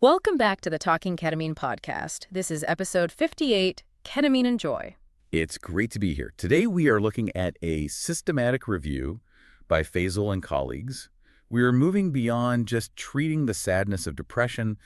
Welcome back to the Talking Ketamine podcast. This is episode 58, Ketamine and Joy. It's great to be here. Today we are looking at a systematic review by Faisal and colleagues. We are moving beyond just treating the sadness of depression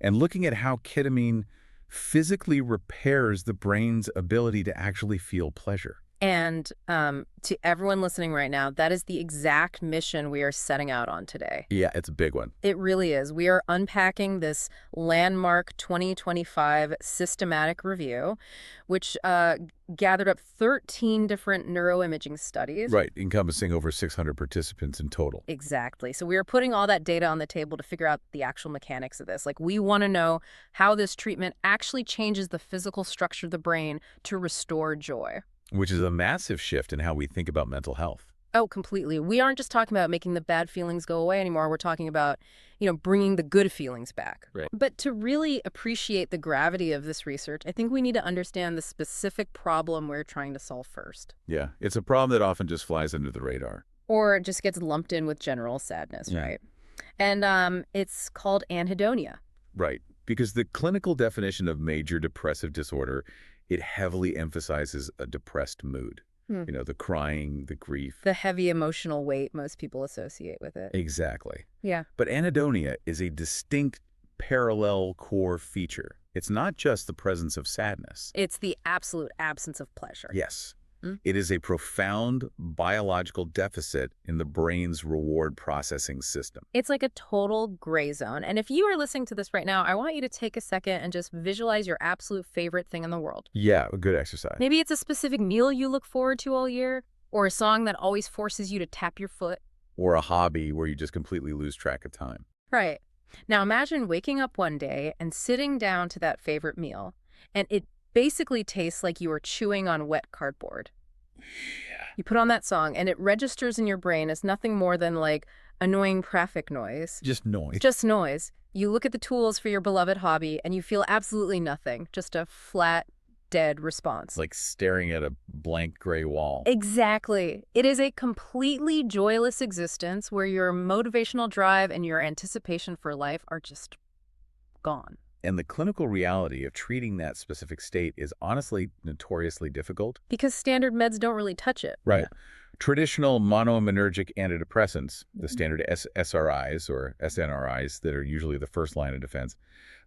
and looking at how ketamine physically repairs the brain's ability to actually feel pleasure. And to everyone listening right now, that is the exact mission we are setting out on today. Yeah, it's a big one. It really is. We are unpacking this landmark 2025 systematic review, which gathered up 13 different neuroimaging studies. Right, encompassing over 600 participants in total. Exactly. So we are putting all that data on the table to figure out the actual mechanics of this. Like, we want to know how this treatment actually changes the physical structure of the brain to restore joy. Which is a massive shift in how we think about mental health. Oh, completely. We aren't just talking about making the bad feelings go away anymore. We're talking about, bringing the good feelings back. Right. But to really appreciate the gravity of this research, I think we need to understand the specific problem we're trying to solve first. Yeah, it's a problem that often just flies under the radar. Or just gets lumped in with general sadness, right? And it's called anhedonia. Right, because the clinical definition of major depressive disorder, it heavily emphasizes a depressed mood. The crying, the grief. The heavy emotional weight most people associate with it. Exactly. Yeah. But anhedonia is a distinct parallel core feature. It's not just the presence of sadness. It's the absolute absence of pleasure. Yes. It is a profound biological deficit in the brain's reward processing system. It's like a total gray zone. And if you are listening to this right now, I want you to take a second and just visualize your absolute favorite thing in the world. Yeah, a good exercise. Maybe it's a specific meal you look forward to all year, or a song that always forces you to tap your foot. Or a hobby where you just completely lose track of time. Right. Now imagine waking up one day and sitting down to that favorite meal, and it basically tastes like you were chewing on wet cardboard. Yeah. You put on that song, and it registers in your brain as nothing more than, like, annoying traffic noise. Just noise. Just noise. You look at the tools for your beloved hobby, and you feel absolutely nothing. Just a flat, dead response. Like staring at a blank gray wall. Exactly. It is a completely joyless existence where your motivational drive and your anticipation for life are just gone. And the clinical reality of treating that specific state is honestly notoriously difficult. Because standard meds don't really touch it. Right. Yeah. Traditional monoaminergic antidepressants, the standard SRIs or SNRIs that are usually the first line of defense,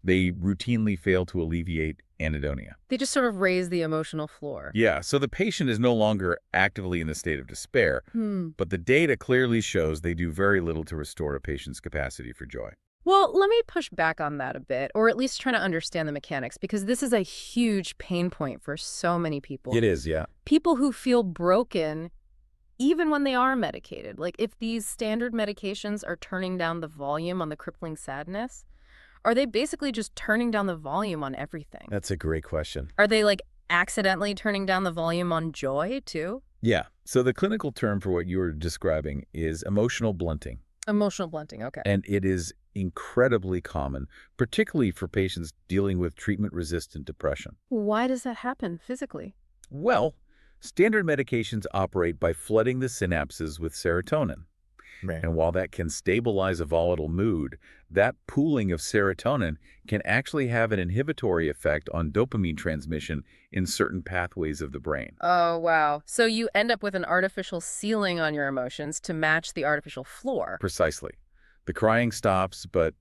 they routinely fail to alleviate anhedonia. They just sort of raise the emotional floor. Yeah, so the patient is no longer actively in a state of despair, but the data clearly shows they do very little to restore a patient's capacity for joy. Well, let me push back on that a bit, or at least try to understand the mechanics, because this is a huge pain point for so many people. It is, yeah. People who feel broken even when they are medicated. Like, if these standard medications are turning down the volume on the crippling sadness, are they basically just turning down the volume on everything? That's a great question. Are they, like, accidentally turning down the volume on joy, too? Yeah. So the clinical term for what you were describing is emotional blunting. Emotional blunting, okay. And it is incredibly common, particularly for patients dealing with treatment-resistant depression. Why does that happen physically? Well, standard medications operate by flooding the synapses with serotonin. Right. And while that can stabilize a volatile mood, that pooling of serotonin can actually have an inhibitory effect on dopamine transmission in certain pathways of the brain. Oh, wow. So you end up with an artificial ceiling on your emotions to match the artificial floor. Precisely. The crying stops, but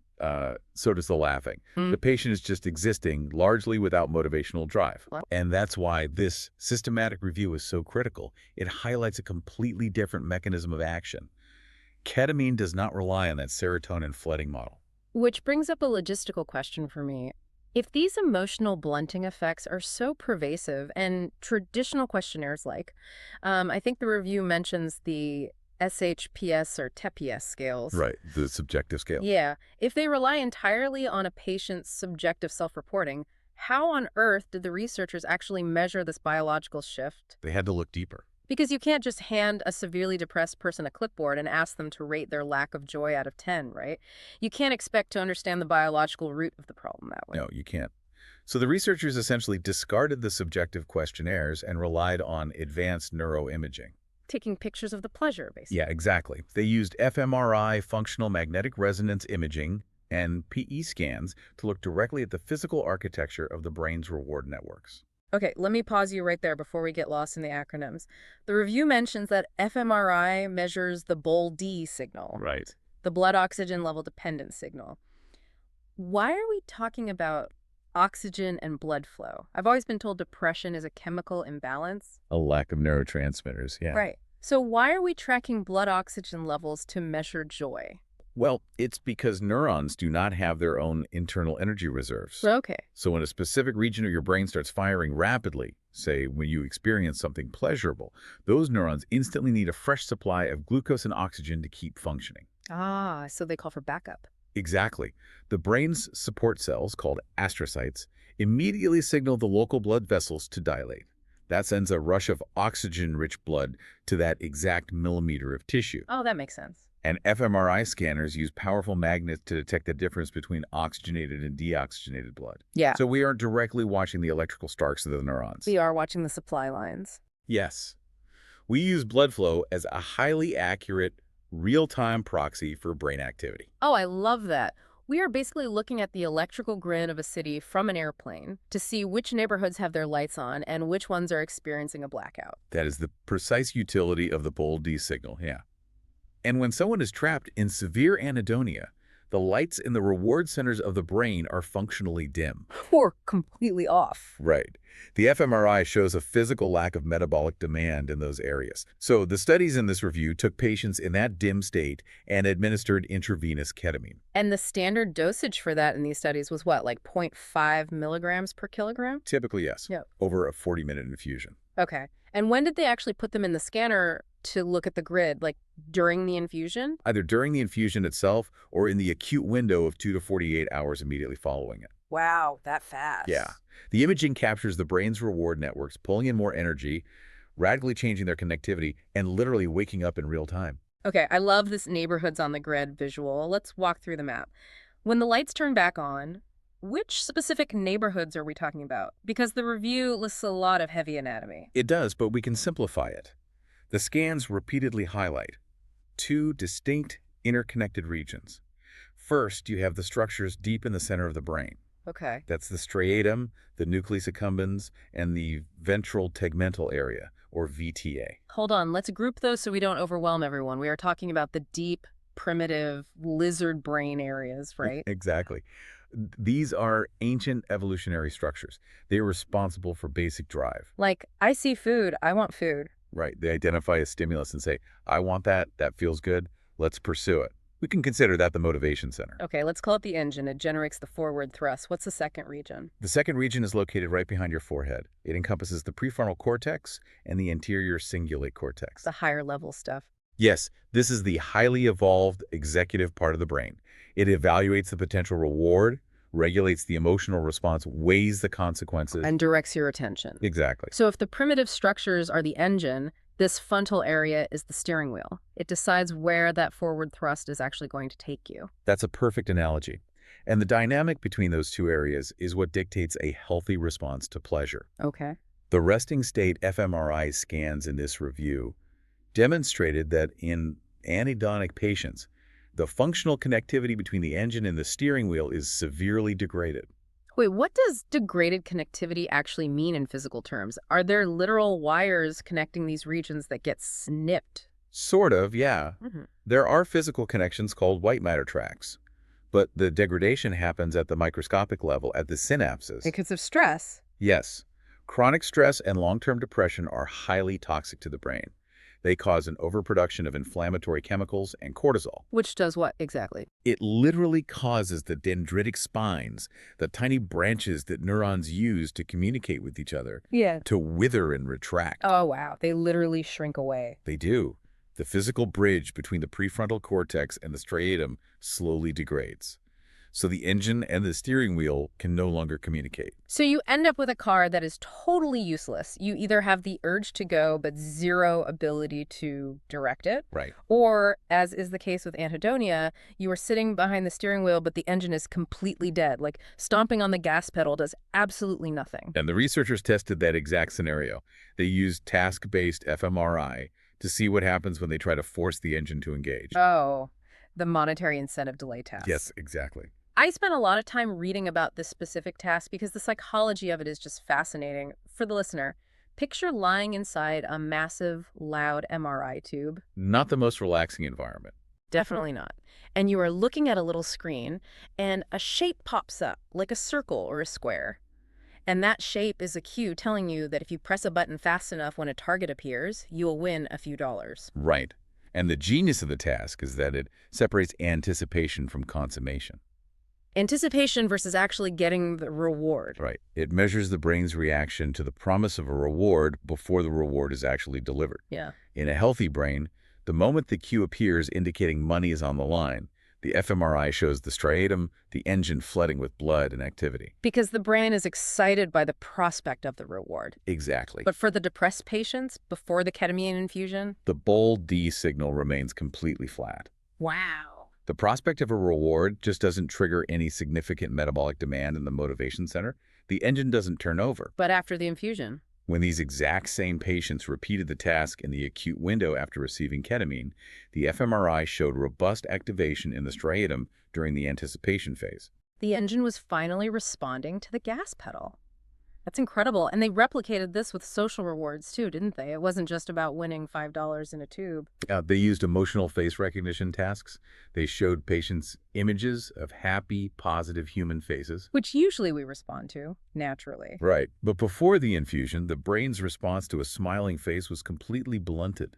so does the laughing. The patient is just existing largely without motivational drive. And that's why this systematic review is so critical. It highlights a completely different mechanism of action. Ketamine does not rely on that serotonin flooding model. Which brings up a logistical question for me. If these emotional blunting effects are so pervasive, and traditional questionnaires I think the review mentions the SHPS or TEPS scales. Right, the subjective scale. Yeah. If they rely entirely on a patient's subjective self-reporting, how on earth did the researchers actually measure this biological shift? They had to look deeper. Because you can't just hand a severely depressed person a clipboard and ask them to rate their lack of joy out of 10, right? You can't expect to understand the biological root of the problem that way. No, you can't. So the researchers essentially discarded the subjective questionnaires and relied on advanced neuroimaging. Taking pictures of the pleasure, basically. Yeah, exactly. They used fMRI, functional magnetic resonance imaging, and PE scans to look directly at the physical architecture of the brain's reward networks. Okay, let me pause you right there before we get lost in the acronyms. The review mentions that fMRI measures the BOL-D signal, Right. the blood oxygen level dependent signal. Why are we talking about oxygen and blood flow? I've always been told depression is a chemical imbalance. A lack of neurotransmitters, yeah. Right. So why are we tracking blood oxygen levels to measure joy? Well, it's because neurons do not have their own internal energy reserves. Okay. So when a specific region of your brain starts firing rapidly, say when you experience something pleasurable, those neurons instantly need a fresh supply of glucose and oxygen to keep functioning. Ah, so they call for backup. Exactly. The brain's support cells, called astrocytes, immediately signal the local blood vessels to dilate. That sends a rush of oxygen-rich blood to that exact millimeter of tissue. Oh, that makes sense. And fMRI scanners use powerful magnets to detect the difference between oxygenated and deoxygenated blood. Yeah. So we aren't directly watching the electrical sparks of the neurons. We are watching the supply lines. Yes. We use blood flow as a highly accurate, real-time proxy for brain activity. Oh, I love that. We are basically looking at the electrical grid of a city from an airplane to see which neighborhoods have their lights on and which ones are experiencing a blackout. That is the precise utility of the BOL-D signal, yeah. And when someone is trapped in severe anhedonia, the lights in the reward centers of the brain are functionally dim. Or completely off. Right. The fMRI shows a physical lack of metabolic demand in those areas. So the studies in this review took patients in that dim state and administered intravenous ketamine. And the standard dosage for that in these studies was what, like 0.5 milligrams per kilogram? Typically, yes. Yep. Over a 40-minute infusion. Okay. And when did they actually put them in the scanner to look at the grid? Like during the infusion? Either during the infusion itself or in the acute window of 2 to 48 hours immediately following it. Wow, that fast. Yeah. The imaging captures the brain's reward networks, pulling in more energy, radically changing their connectivity, and literally waking up in real time. Okay, I love this neighborhoods on the grid visual. Let's walk through the map. When the lights turn back on, which specific neighborhoods are we talking about? Because the review lists a lot of heavy anatomy. It does, but we can simplify it. The scans repeatedly highlight two distinct interconnected regions. First, you have the structures deep in the center of the brain. Okay. That's the striatum, the nucleus accumbens, and the ventral tegmental area, or VTA. Hold on, let's group those so we don't overwhelm everyone. We are talking about the deep, primitive, lizard brain areas, right? Exactly. These are ancient evolutionary structures. They are responsible for basic drive. Like, I see food, I want food. Right. They identify a stimulus and say, I want that, that feels good, let's pursue it. We can consider that the motivation center. Okay, let's call it the engine. It generates the forward thrust. What's the second region? The second region is located right behind your forehead. It encompasses the prefrontal cortex and the anterior cingulate cortex. The higher level stuff. Yes, this is the highly evolved executive part of the brain. It evaluates the potential reward, regulates the emotional response, weighs the consequences. And directs your attention. Exactly. So if the primitive structures are the engine, this frontal area is the steering wheel. It decides where that forward thrust is actually going to take you. That's a perfect analogy. And the dynamic between those two areas is what dictates a healthy response to pleasure. Okay. The resting state fMRI scans in this review demonstrated that in anhedonic patients, the functional connectivity between the engine and the steering wheel is severely degraded. Wait, what does degraded connectivity actually mean in physical terms? Are there literal wires connecting these regions that get snipped? Sort of, yeah. Mm-hmm. There are physical connections called white matter tracks, but the degradation happens at the microscopic level at the synapses. Because of stress. Yes. Chronic stress and long-term depression are highly toxic to the brain. They cause an overproduction of inflammatory chemicals and cortisol. Which does what exactly? It literally causes the dendritic spines, the tiny branches that neurons use to communicate with each other, to wither and retract. Oh, wow. They literally shrink away. They do. The physical bridge between the prefrontal cortex and the striatum slowly degrades. So the engine and the steering wheel can no longer communicate. So you end up with a car that is totally useless. You either have the urge to go, but zero ability to direct it. Right. Or, as is the case with anhedonia, you are sitting behind the steering wheel, but the engine is completely dead. Like stomping on the gas pedal does absolutely nothing. And the researchers tested that exact scenario. They used task-based fMRI to see what happens when they try to force the engine to engage. Oh, the monetary incentive delay task. Yes, exactly. I spent a lot of time reading about this specific task because the psychology of it is just fascinating. For the listener, picture lying inside a massive, loud MRI tube. Not the most relaxing environment. Definitely not. And you are looking at a little screen, and a shape pops up, like a circle or a square. And that shape is a cue telling you that if you press a button fast enough when a target appears, you'll win a few dollars. Right. And the genius of the task is that it separates anticipation from consummation. Anticipation versus actually getting the reward. Right. It measures the brain's reaction to the promise of a reward before the reward is actually delivered. Yeah. In a healthy brain, the moment the cue appears indicating money is on the line, the fMRI shows the striatum, the engine flooding with blood and activity. Because the brain is excited by the prospect of the reward. Exactly. But for the depressed patients, before the ketamine infusion? The bold D signal remains completely flat. Wow. The prospect of a reward just doesn't trigger any significant metabolic demand in the motivation center. The engine doesn't turn over. But after the infusion? When these exact same patients repeated the task in the acute window after receiving ketamine, the fMRI showed robust activation in the striatum during the anticipation phase. The engine was finally responding to the gas pedal. That's incredible. And they replicated this with social rewards too, didn't they? It wasn't just about winning $5 in a tube. They used emotional face recognition tasks. They showed patients images of happy, positive human faces. Which usually we respond to, naturally. Right. But before the infusion, the brain's response to a smiling face was completely blunted.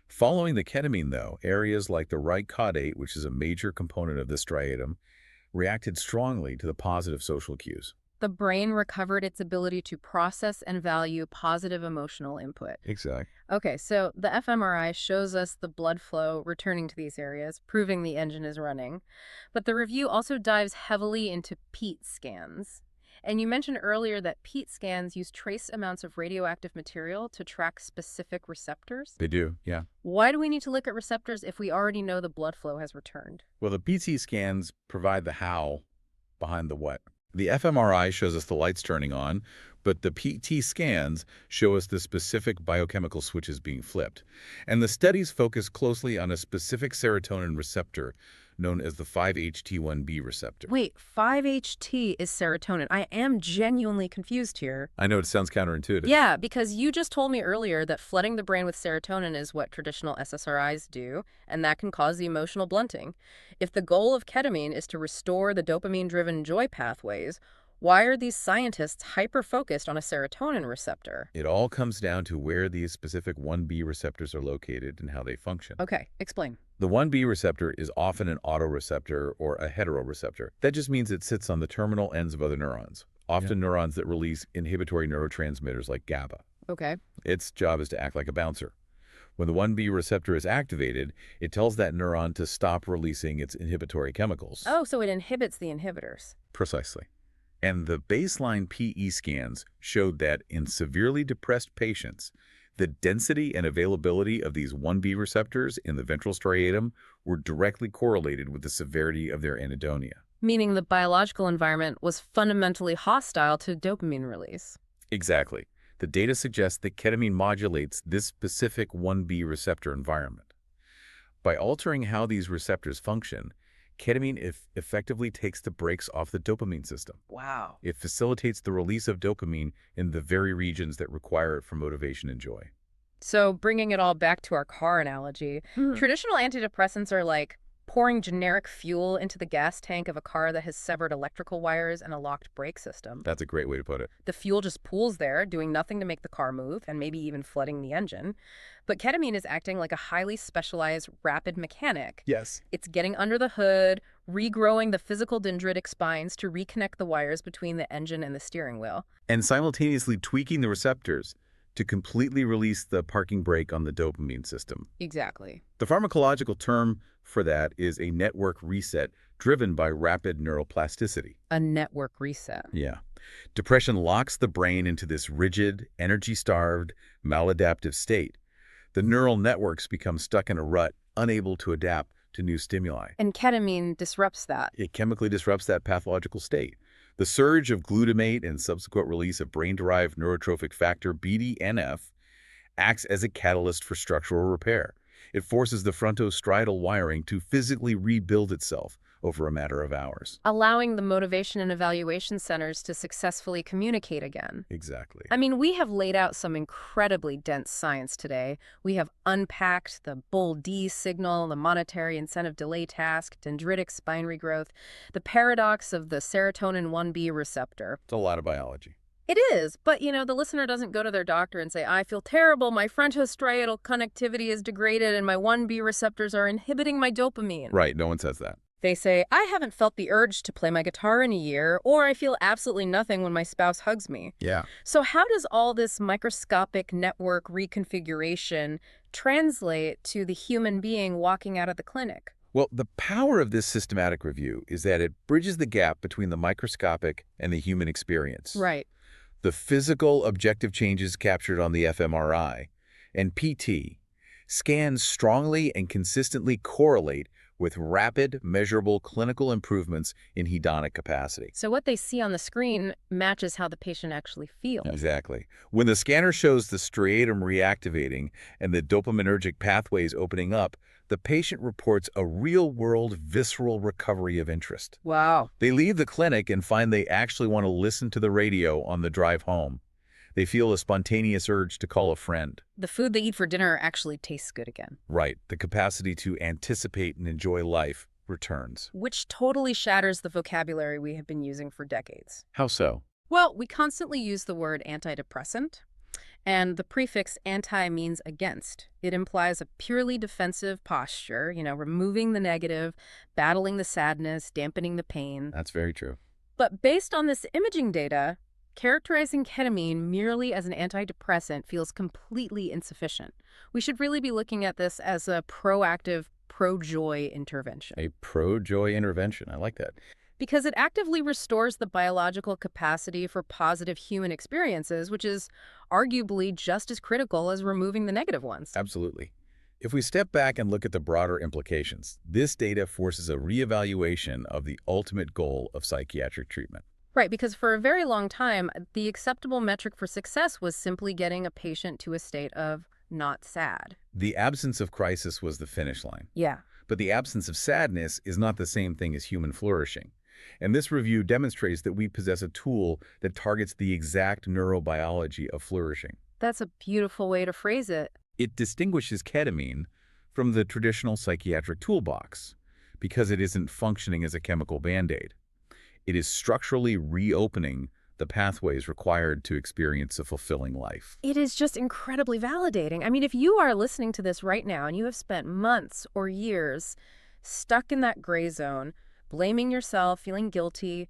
Following the ketamine, though, areas like the right caudate, which is a major component of the striatum, reacted strongly to the positive social cues. The brain recovered its ability to process and value positive emotional input. Exactly. Okay, so the fMRI shows us the blood flow returning to these areas, proving the engine is running. But the review also dives heavily into PET scans. And you mentioned earlier that PET scans use trace amounts of radioactive material to track specific receptors. They do, yeah. Why do we need to look at receptors if we already know the blood flow has returned? Well, the PET scans provide the how behind the what. The fMRI shows us the lights turning on, but the PET scans show us the specific biochemical switches being flipped. And the studies focus closely on a specific serotonin receptor known as the 5-HT1B receptor. Wait, 5-HT is serotonin. I am genuinely confused here. I know it sounds counterintuitive. Yeah, because you just told me earlier that flooding the brain with serotonin is what traditional SSRIs do, and that can cause the emotional blunting. If the goal of ketamine is to restore the dopamine-driven joy pathways, why are these scientists hyper-focused on a serotonin receptor? It all comes down to where these specific 1B receptors are located and how they function. Okay, explain. The 1B receptor is often an autoreceptor or a heteroreceptor. That just means it sits on the terminal ends of other neurons, often neurons that release inhibitory neurotransmitters like GABA. Okay. Its job is to act like a bouncer. When the 1B receptor is activated, it tells that neuron to stop releasing its inhibitory chemicals. Oh, so it inhibits the inhibitors. Precisely. And the baseline PE scans showed that in severely depressed patients, the density and availability of these 1B receptors in the ventral striatum were directly correlated with the severity of their anhedonia. Meaning the biological environment was fundamentally hostile to dopamine release. Exactly. The data suggests that ketamine modulates this specific 1B receptor environment. By altering how these receptors function, ketamine effectively takes the brakes off the dopamine system. Wow. It facilitates the release of dopamine in the very regions that require it for motivation and joy. So bringing it all back to our car analogy, traditional antidepressants are like pouring generic fuel into the gas tank of a car that has severed electrical wires and a locked brake system. That's a great way to put it. The fuel just pools there, doing nothing to make the car move, and maybe even flooding the engine. But ketamine is acting like a highly specialized rapid mechanic. Yes. It's getting under the hood, regrowing the physical dendritic spines to reconnect the wires between the engine and the steering wheel. And simultaneously tweaking the receptors to completely release the parking brake on the dopamine system. Exactly. The pharmacological term for that is a network reset driven by rapid neuroplasticity. A network reset. Yeah. Depression locks the brain into this rigid, energy-starved, maladaptive state. The neural networks become stuck in a rut, unable to adapt to new stimuli. And ketamine disrupts that. It chemically disrupts that pathological state. The surge of glutamate and subsequent release of brain-derived neurotrophic factor, BDNF, acts as a catalyst for structural repair. It forces the frontostriatal wiring to physically rebuild itself, over a matter of hours. Allowing the motivation and evaluation centers to successfully communicate again. Exactly. I mean, we have laid out some incredibly dense science today. We have unpacked the bull-D signal, the monetary incentive delay task, dendritic spine regrowth, the paradox of the serotonin 1B receptor. It's a lot of biology. It is, but the listener doesn't go to their doctor and say, I feel terrible, my frontostriatal connectivity is degraded and my 1B receptors are inhibiting my dopamine. Right, no one says that. They say, I haven't felt the urge to play my guitar in a year, or I feel absolutely nothing when my spouse hugs me. Yeah. So how does all this microscopic network reconfiguration translate to the human being walking out of the clinic? Well, the power of this systematic review is that it bridges the gap between the microscopic and the human experience. Right. The physical objective changes captured on the fMRI and PT scans strongly and consistently correlate with rapid, measurable clinical improvements in hedonic capacity. So what they see on the screen matches how the patient actually feels. Exactly. When the scanner shows the striatum reactivating and the dopaminergic pathways opening up, the patient reports a real-world visceral recovery of interest. Wow. They leave the clinic and find they actually want to listen to the radio on the drive home. They feel a spontaneous urge to call a friend. The food they eat for dinner actually tastes good again. Right. The capacity to anticipate and enjoy life returns. Which totally shatters the vocabulary we have been using for decades. How so? Well, we constantly use the word antidepressant, and the prefix anti means against. It implies a purely defensive posture, removing the negative, battling the sadness, dampening the pain. That's very true. But based on this imaging data, characterizing ketamine merely as an antidepressant feels completely insufficient. We should really be looking at this as a proactive, pro-joy intervention. A pro-joy intervention. I like that. Because it actively restores the biological capacity for positive human experiences, which is arguably just as critical as removing the negative ones. Absolutely. If we step back and look at the broader implications, this data forces a reevaluation of the ultimate goal of psychiatric treatment. Right, because for a very long time, the acceptable metric for success was simply getting a patient to a state of not sad. The absence of crisis was the finish line. Yeah. But the absence of sadness is not the same thing as human flourishing. And this review demonstrates that we possess a tool that targets the exact neurobiology of flourishing. That's a beautiful way to phrase it. It distinguishes ketamine from the traditional psychiatric toolbox because it isn't functioning as a chemical band-aid. It is structurally reopening the pathways required to experience a fulfilling life. It is just incredibly validating. I mean, if you are listening to this right now and you have spent months or years stuck in that gray zone, blaming yourself, feeling guilty,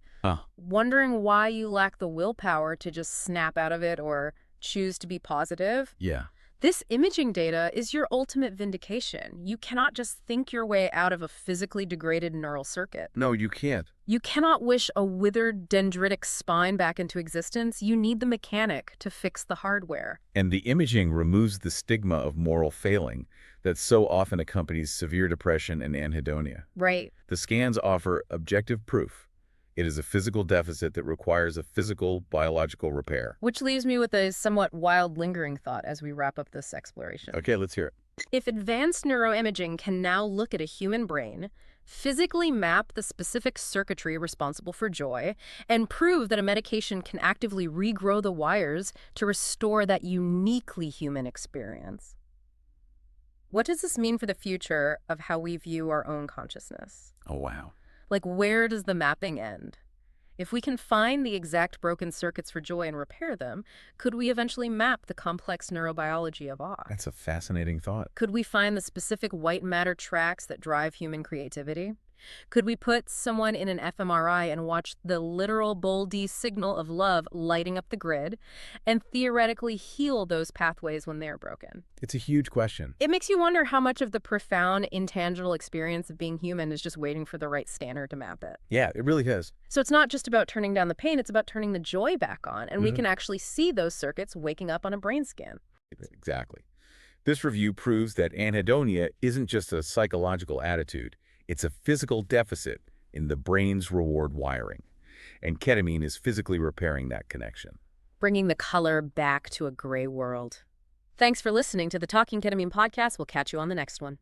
wondering why you lack the willpower to just snap out of it or choose to be positive. Yeah. This imaging data is your ultimate vindication. You cannot just think your way out of a physically degraded neural circuit. No, you can't. You cannot wish a withered dendritic spine back into existence. You need the mechanic to fix the hardware. And the imaging removes the stigma of moral failing that so often accompanies severe depression and anhedonia. Right. The scans offer objective proof. It is a physical deficit that requires a physical, biological repair. Which leaves me with a somewhat wild, lingering thought as we wrap up this exploration. Okay, let's hear it. If advanced neuroimaging can now look at a human brain, physically map the specific circuitry responsible for joy, and prove that a medication can actively regrow the wires to restore that uniquely human experience, what does this mean for the future of how we view our own consciousness? Oh, wow. Like, where does the mapping end? If we can find the exact broken circuits for joy and repair them, could we eventually map the complex neurobiology of awe? That's a fascinating thought. Could we find the specific white matter tracks that drive human creativity? Could we put someone in an fMRI and watch the literal bull-D signal of love lighting up the grid and theoretically heal those pathways when they're broken? It's a huge question. It makes you wonder how much of the profound, intangible experience of being human is just waiting for the right standard to map it. Yeah, it really is. So it's not just about turning down the pain, it's about turning the joy back on, and we can actually see those circuits waking up on a brain scan. Exactly. This review proves that anhedonia isn't just a psychological attitude. It's a physical deficit in the brain's reward wiring, and ketamine is physically repairing that connection. Bringing the color back to a gray world. Thanks for listening to the Talking Ketamine podcast. We'll catch you on the next one.